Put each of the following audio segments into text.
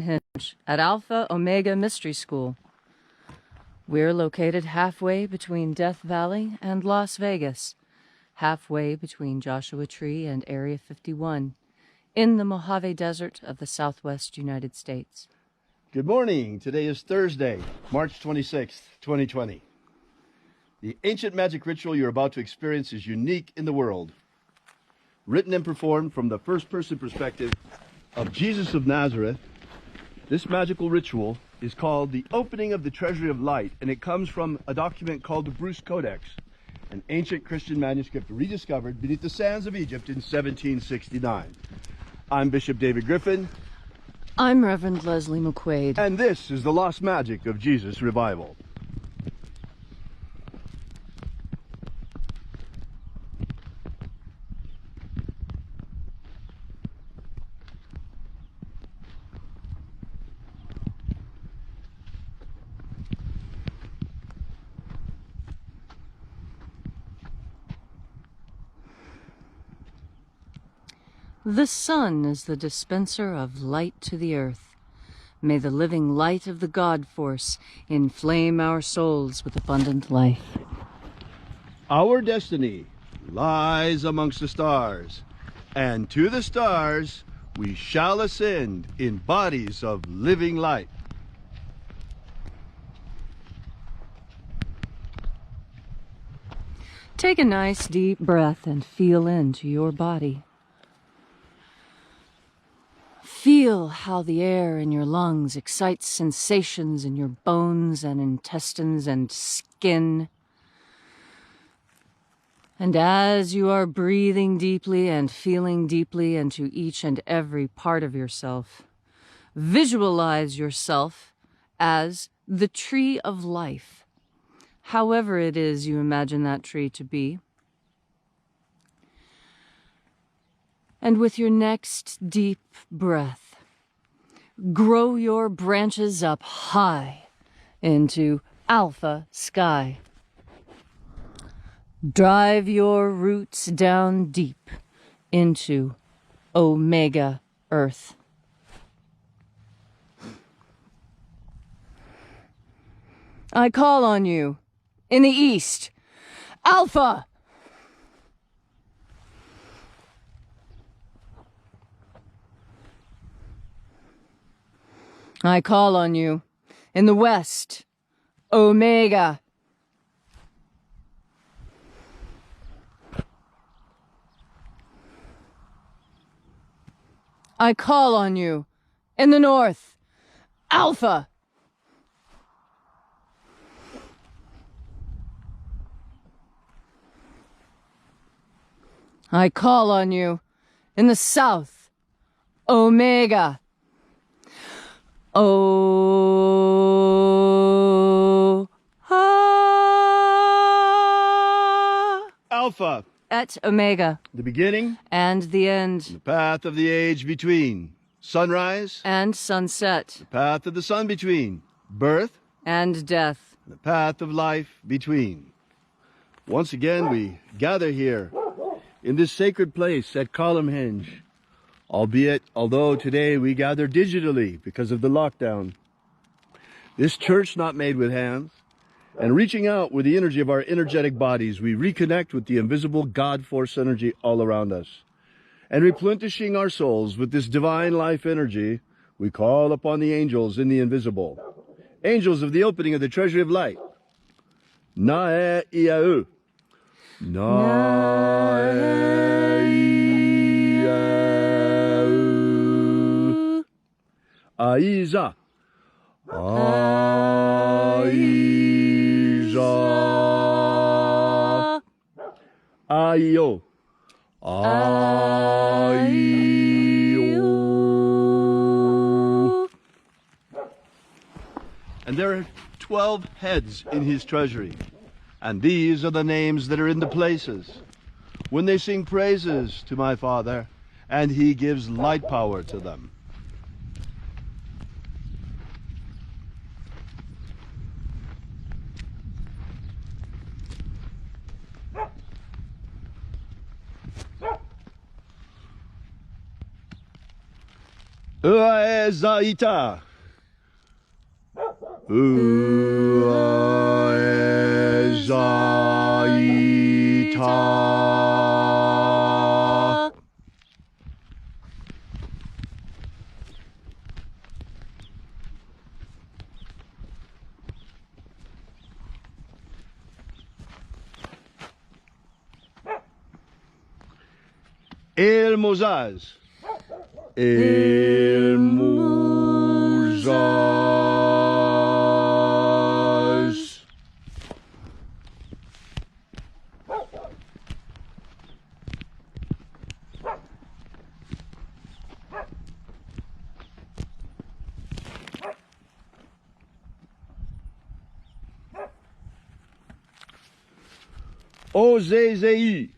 Hinge at Alpha Omega Mystery School. We're located halfway between Death Valley and Las Vegas, halfway between Joshua Tree and Area 51, in the Mojave Desert of the Southwest United States. Good morning. Today is Thursday, March 26th, 2020. The ancient magic ritual you're about to experience is unique in the world. Written and performed from the first-person perspective of Jesus of Nazareth, this magical ritual is called the Opening of the Treasury of Light, and it comes from a document called the Bruce Codex, an ancient Christian manuscript rediscovered beneath the sands of Egypt in 1769. I'm Bishop David Griffin. I'm Reverend Leslie McQuade. And this is the Lost Magic of Jesus Revival. The sun is the dispenser of light to the earth. May the living light of the God Force inflame our souls with abundant life. Our destiny lies amongst the stars, and to the stars we shall ascend in bodies of living light. Take a nice deep breath and feel into your body. Feel how the air in your lungs excites sensations in your bones and intestines and skin. And as you are breathing deeply and feeling deeply into each and every part of yourself, visualize yourself as the tree of life, however it is you imagine that tree to be. And with your next deep breath, grow your branches up high into alpha sky. Drive your roots down deep into Omega earth. I call on you in the east, Alpha! I call on you in the west, Omega. I call on you in the north, Alpha. I call on you in the south, Omega. Alpha. Et Omega. The beginning. And the end. The path of the age between. Sunrise. And sunset. The path of the sun between. Birth. And death. The path of life between. Once again, we gather here in this sacred place at Column Hinge. Although today we gather digitally because of the lockdown. This church not made with hands, and reaching out with the energy of our energetic bodies, we reconnect with the invisible God Force energy all around us. And replenishing our souls with this divine life energy, we call upon the angels in the invisible. Angels of the opening of the treasury of light. Na-e-ia-u. Na-e-ia-u. Aiza. Aiza. Aio. Aio. And there are 12 heads in his treasury. And these are the names that are in the places. When they sing praises to my Father, and he gives light power to them. Uaezaita. Uaezaita. El Mozaz. El Mozaz. Ozezei.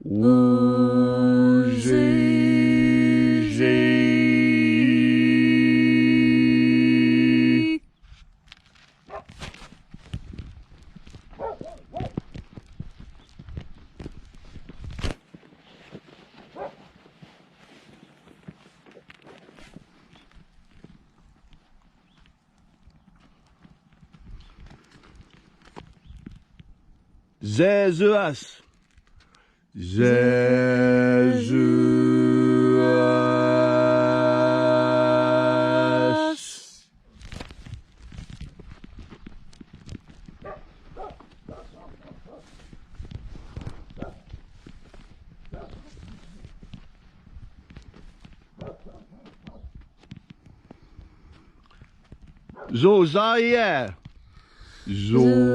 Uzezi. Zezuas. Zezuas. Zozaie. Zozaie.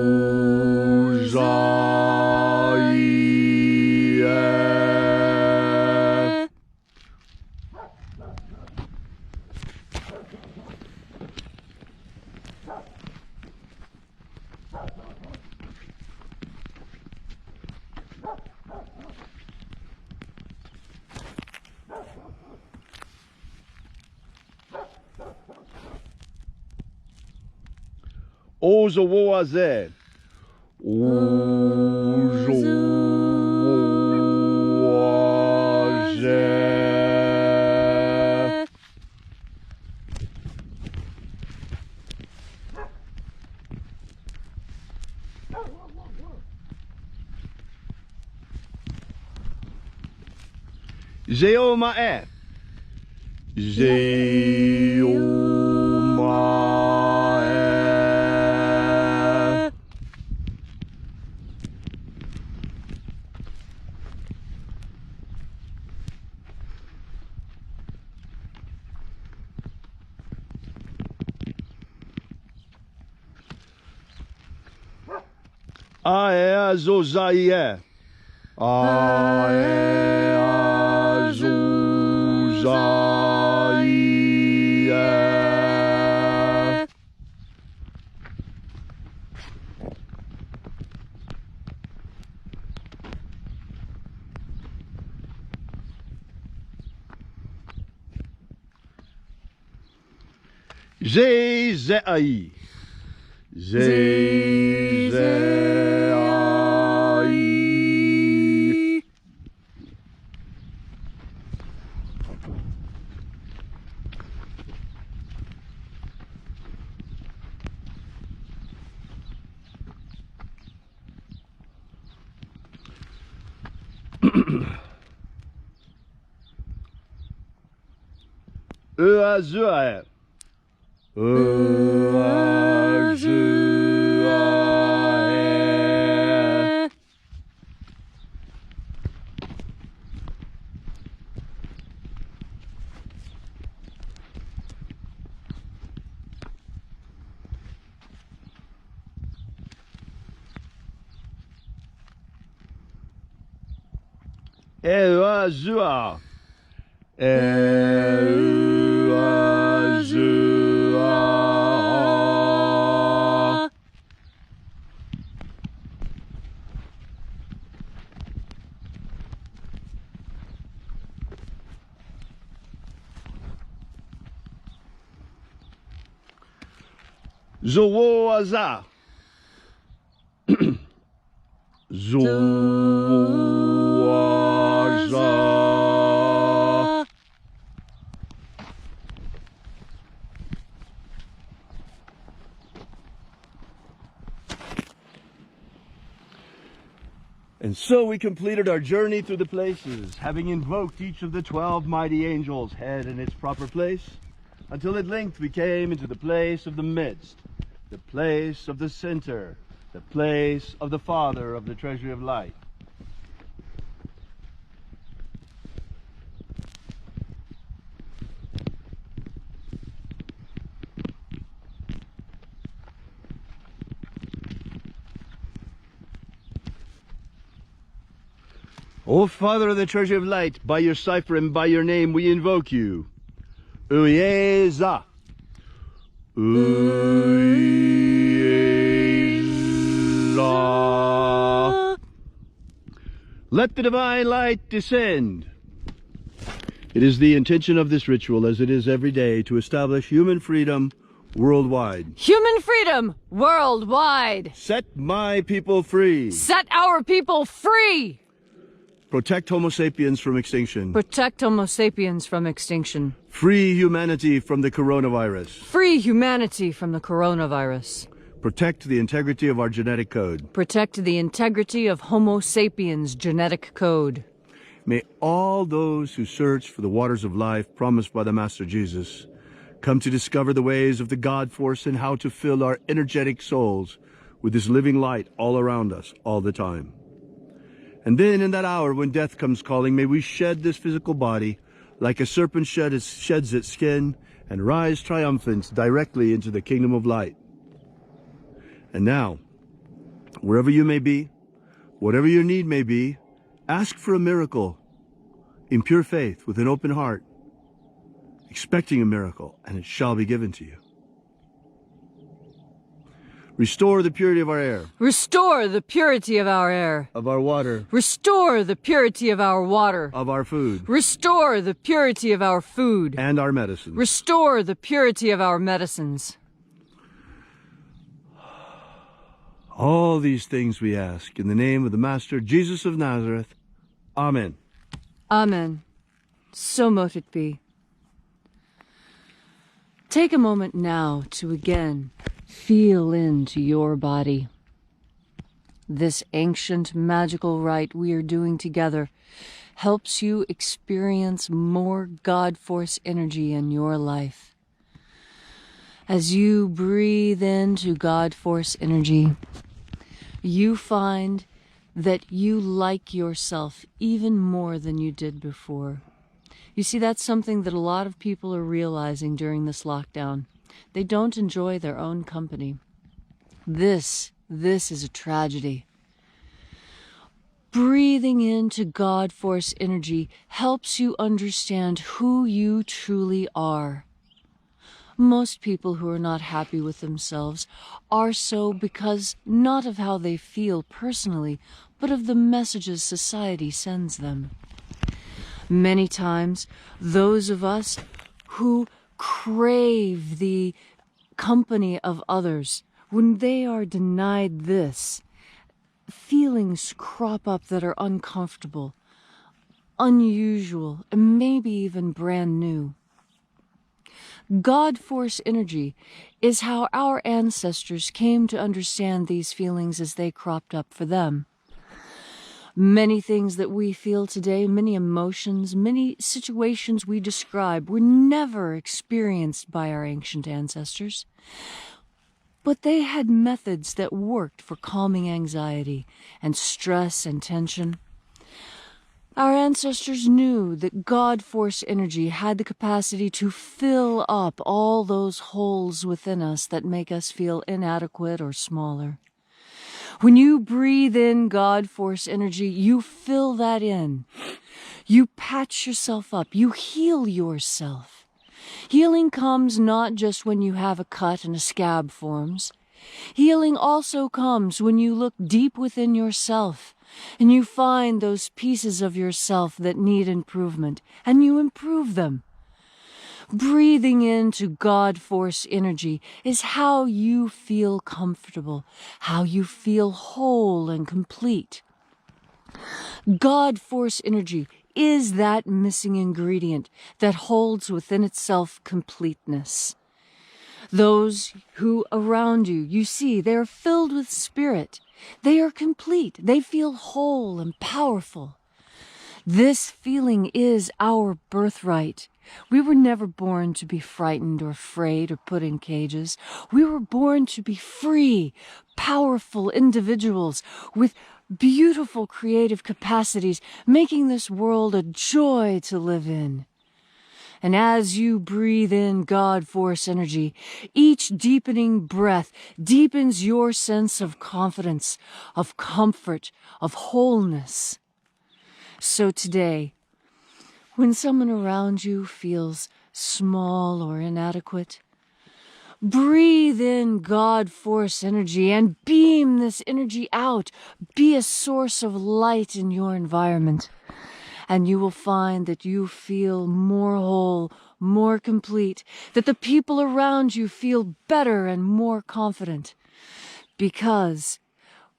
Ozowoaze. Ozowoaze. Zeomae. Zeomae. Aeazozaie. Aeazozaie. Zezei. Zezei. Uazue. Uazue. Uazua. Uazua. Zowoaza. Zowoaza. And so we completed our journey through the places, having invoked each of the 12 mighty angels, head in its proper place, until at length we came into the place of the midst, the place of the center, the place of the Father of the treasury of light. O Father of the treasury of light, by your cipher and by your name we invoke you. Uyeza. Uyeza. Let the divine light descend. It is the intention of this ritual, as it is every day, to establish human freedom worldwide. Human freedom worldwide. Set my people free. Set our people free. Protect Homo sapiens from extinction. Protect Homo sapiens from extinction. Free humanity from the coronavirus. Free humanity from the coronavirus. Protect the integrity of our genetic code. Protect the integrity of Homo sapiens' genetic code. May all those who search for the waters of life promised by the Master Jesus come to discover the ways of the God force and how to fill our energetic souls with this living light all around us all the time. And then in that hour when death comes calling, may we shed this physical body like a serpent sheds its skin and rise triumphant directly into the kingdom of light. And now, wherever you may be, whatever your need may be, ask for a miracle in pure faith with an open heart, expecting a miracle, and it shall be given to you. Restore the purity of our air. Restore the purity of our air. Of our water. Restore the purity of our water. Of our food. Restore the purity of our food. And our medicines. Restore the purity of our medicines. All these things we ask in the name of the Master Jesus of Nazareth. Amen. Amen. So mote it be. Take a moment now to again feel into your body. This ancient magical rite we are doing together helps you experience more God Force energy in your life. As you breathe into God Force energy, you find that you like yourself even more than you did before. You see, that's something that a lot of people are realizing during this lockdown. They don't enjoy their own company. This is a tragedy. Breathing into God Force energy helps you understand who you truly are. Most people who are not happy with themselves are so because not of how they feel personally, but of the messages society sends them. Many times, those of us who crave the company of others, when they are denied this, feelings crop up that are uncomfortable, unusual, and maybe even brand new. God Force energy is how our ancestors came to understand these feelings as they cropped up for them. Many things that we feel today, many emotions, many situations we describe were never experienced by our ancient ancestors. But they had methods that worked for calming anxiety and stress and tension. Our ancestors knew that God Force energy had the capacity to fill up all those holes within us that make us feel inadequate or smaller. When you breathe in God Force energy, you fill that in. You patch yourself up. You heal yourself. Healing comes not just when you have a cut and a scab forms. Healing also comes when you look deep within yourself and you find those pieces of yourself that need improvement, and you improve them. Breathing into God Force energy is how you feel comfortable, how you feel whole and complete. God Force energy is that missing ingredient that holds within itself completeness. Those who around you, you see, they are filled with spirit. They are complete. They feel whole and powerful. This feeling is our birthright. We were never born to be frightened or afraid or put in cages. We were born to be free, powerful individuals with beautiful creative capacities, making this world a joy to live in. And as you breathe in God Force energy, each deepening breath deepens your sense of confidence, of comfort, of wholeness. So today, when someone around you feels small or inadequate, breathe in God Force energy and beam this energy out. Be a source of light in your environment. And you will find that you feel more whole, more complete, that the people around you feel better and more confident. Because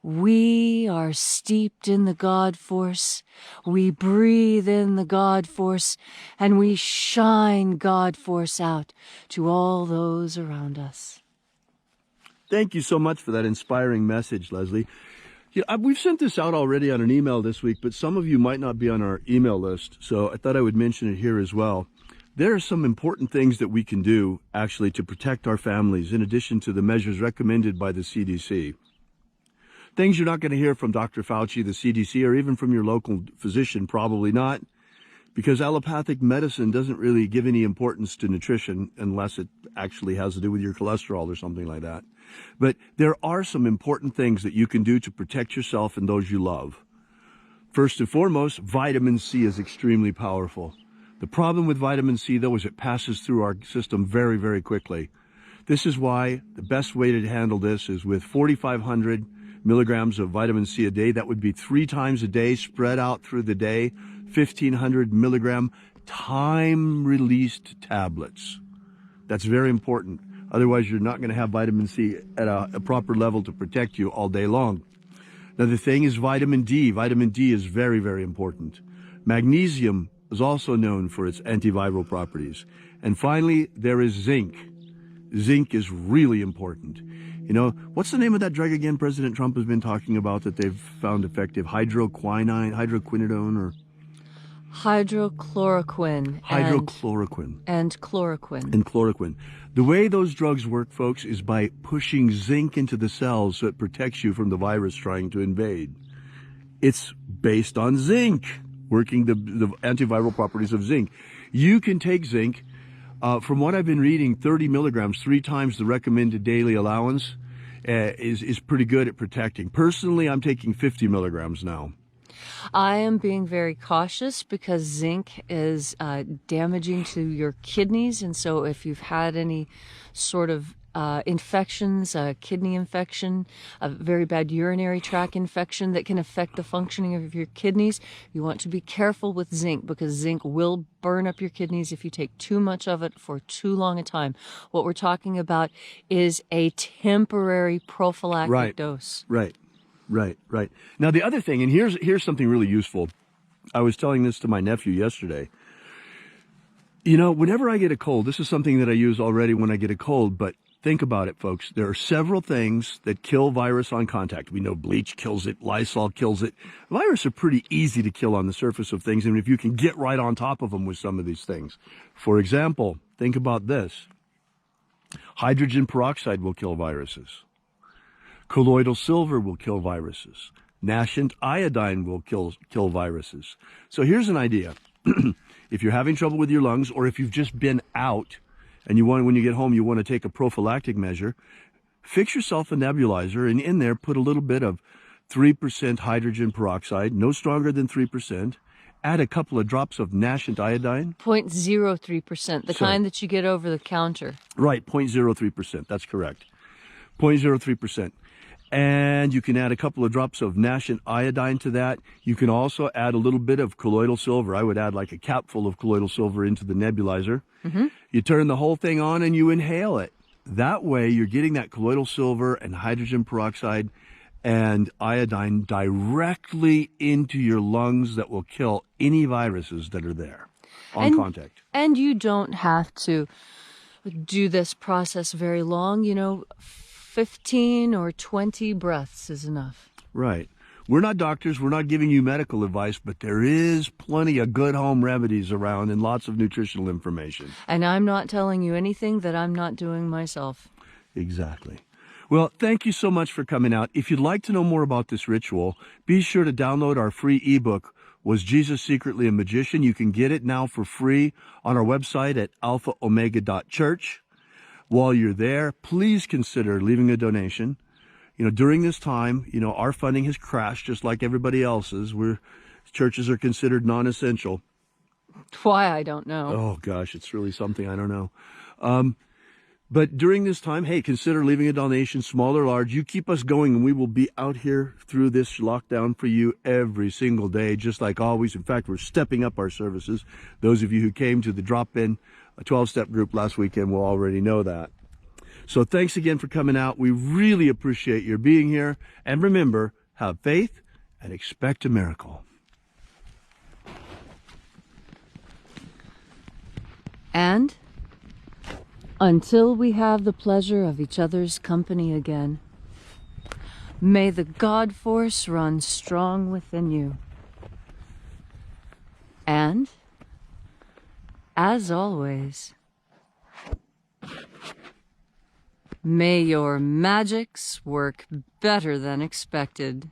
we are steeped in the God Force, we breathe in the God Force, and we shine God Force out to all those around us. Thank you so much for that inspiring message, Leslie. We've sent this out already on an email this week, but some of you might not be on our email list, so I thought I would mention it here as well. There are some important things that we can do, actually, to protect our families, in addition to the measures recommended by the CDC. Things you're not going to hear from Dr. Fauci, the CDC, or even from your local physician, probably not, because allopathic medicine doesn't really give any importance to nutrition unless it actually has to do with your cholesterol or something like that. But there are some important things that you can do to protect yourself and those you love. First and foremost, vitamin C is extremely powerful. The problem with vitamin C, though, is it passes through our system very, very quickly. This is why the best way to handle this is with 4,500 milligrams of vitamin C a day. That would be 3 times a day, spread out through the day, 1,500 milligram time-released tablets. That's very important. Otherwise, you're not going to have vitamin C at a proper level to protect you all day long. Another thing is vitamin D. Vitamin D is very, very important. Magnesium is also known for its antiviral properties. And finally, there is zinc. Zinc is really important. You know, what's the name of that drug again President Trump has been talking about that they've found effective? Hydroquinone or... Hydrochloroquine. Hydrochloroquine. And chloroquine. And chloroquine. The way those drugs work, folks, is by pushing zinc into the cells so it protects you from the virus trying to invade. It's based on zinc, working the antiviral properties of zinc. You can take zinc. From what I've been reading, 30 milligrams, 3 times the recommended daily allowance, is pretty good at protecting. Personally, I'm taking 50 milligrams now. I am being very cautious because zinc is damaging to your kidneys. And so if you've had any sort of infections, a kidney infection, a very bad urinary tract infection that can affect the functioning of your kidneys, you want to be careful with zinc because zinc will burn up your kidneys if you take too much of it for too long a time. What we're talking about is a temporary prophylactic dose. Right. Now, the other thing, and here's something really useful. I was telling this to my nephew yesterday. You know, whenever I get a cold, this is something that I use already when I get a cold, but think about it, folks. There are several things that kill virus on contact. We know bleach kills it, Lysol kills it. Viruses are pretty easy to kill on the surface of things, and if you can get right on top of them with some of these things. For example, think about this. Hydrogen peroxide will kill viruses. Colloidal silver will kill viruses. Nascent iodine will kill viruses. So here's an idea. If you're having trouble with your lungs, or if you've just been out and when you get home, you want to take a prophylactic measure, fix yourself a nebulizer and in there put a little bit of 3% hydrogen peroxide, no stronger than 3%. Add a couple of drops of nascent iodine. 0.03%, the kind that you get over the counter. Right, 0.03%. That's correct. 0.03%. And you can add a couple of drops of nascent iodine to that. You can also add a little bit of colloidal silver. I would add like a capful of colloidal silver into the nebulizer. Mm-hmm. You turn the whole thing on and you inhale it. That way you're getting that colloidal silver and hydrogen peroxide and iodine directly into your lungs that will kill any viruses that are there on contact. And you don't have to do this process very long. 15 or 20 breaths is enough. Right. We're not doctors. We're not giving you medical advice, but there is plenty of good home remedies around and lots of nutritional information. And I'm not telling you anything that I'm not doing myself. Exactly. Well, thank you so much for coming out. If you'd like to know more about this ritual, be sure to download our free ebook, Was Jesus Secretly a Magician? You can get it now for free on our website at alphaomega.church. While you're there, please consider leaving a donation. During this time, our funding has crashed just like everybody else's. Churches are considered non-essential. Why, I don't know. Oh, gosh, it's really something I don't know. But during this time, hey, consider leaving a donation, small or large. You keep us going, and we will be out here through this lockdown for you every single day, just like always. In fact, we're stepping up our services. Those of you who came to the drop-in 12-step group last weekend will already know that. So thanks again for coming out. We really appreciate your being here. And remember, have faith and expect a miracle. And until we have the pleasure of each other's company again, may the God force run strong within you. And, as always, may your magics work better than expected.